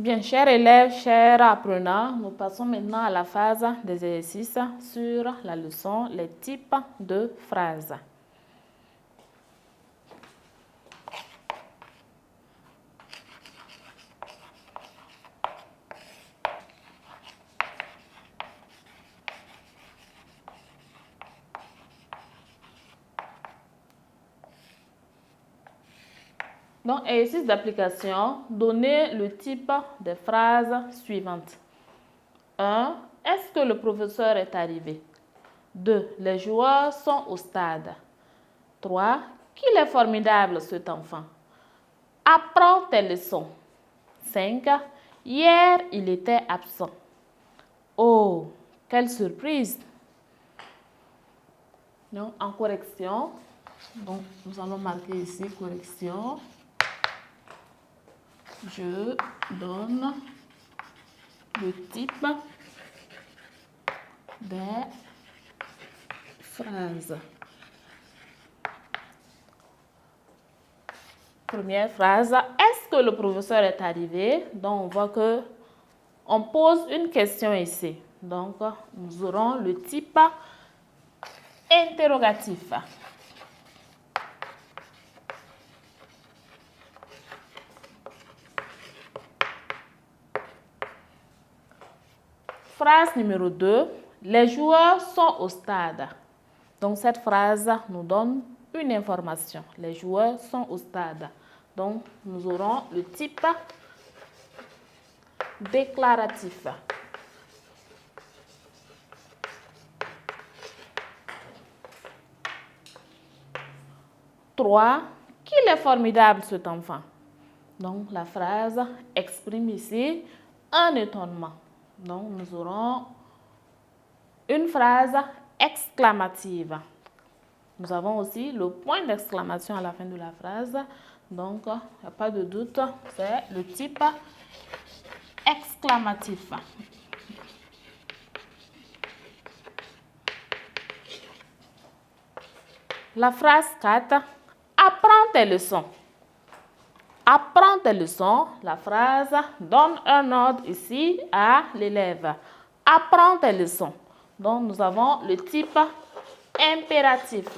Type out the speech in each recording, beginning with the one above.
Bien, chers élèves, chers apprenants, nous passons maintenant à la phase des exercices sur la leçon les types de phrases. Donc, exercice d'application, donnez le type de phrases suivantes. 1. Est-ce que le professeur est arrivé? 2. Les joueurs sont au stade. 3. Qu'il est formidable cet enfant. Apprends tes leçons. 5. Hier, il était absent. Oh, quelle surprise! Donc, en correction, donc, nous allons marquer ici correction. Je donne le type des phrases. Première phrase, est-ce que le professeur est arrivé? Donc, on voit que on pose une question ici. Donc, nous aurons le type interrogatif. Phrase numéro 2, les joueurs sont au stade. Donc, cette phrase nous donne une information. Les joueurs sont au stade. Donc, nous aurons le type déclaratif. Trois, qu'il est formidable cet enfant. Donc, la phrase exprime ici un étonnement. Donc, nous aurons une phrase exclamative. Nous avons aussi le point d'exclamation à la fin de la phrase. Donc, il n'y a pas de doute, c'est le type exclamatif. La phrase 4, apprends tes leçons. Apprends tes leçons. La phrase donne un ordre ici à l'élève. Apprends tes leçons. Donc, nous avons le type impératif.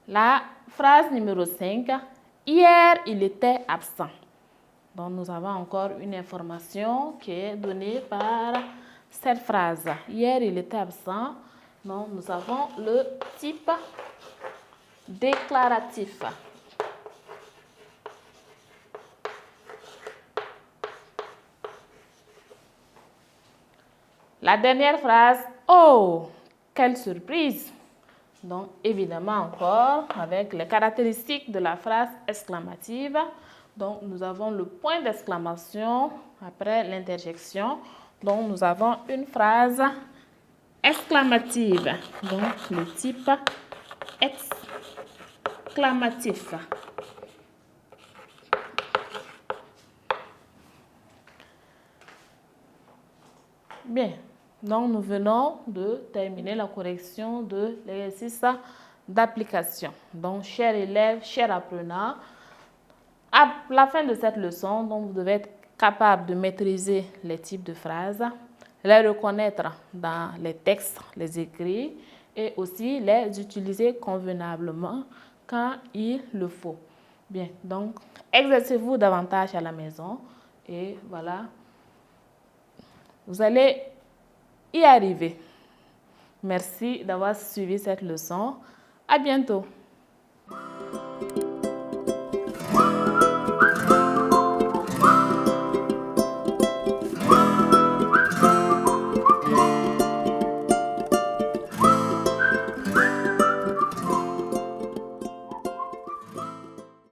La phrase numéro 5, hier il était absent. Donc, nous avons encore une information qui est donnée par cette phrase. Hier il était absent. Donc, nous avons le type déclaratif. La dernière phrase, oh, quelle surprise! Donc, évidemment, encore, avec les caractéristiques de la phrase exclamative. Donc, nous avons le point d'exclamation après l'interjection. Donc, nous avons une phrase exclamative. Donc, le type exclamatif. Bien. Donc, nous venons de terminer la correction de l'exercice d'application. Donc, chers élèves, chers apprenants, à la fin de cette leçon, donc, vous devez être capable de maîtriser les types de phrases, les reconnaître dans les textes, les écrits et aussi les utiliser convenablement quand il le faut. Bien, donc, exercez-vous davantage à la maison et voilà, vous allez y arriver. Merci d'avoir suivi cette leçon. À bientôt.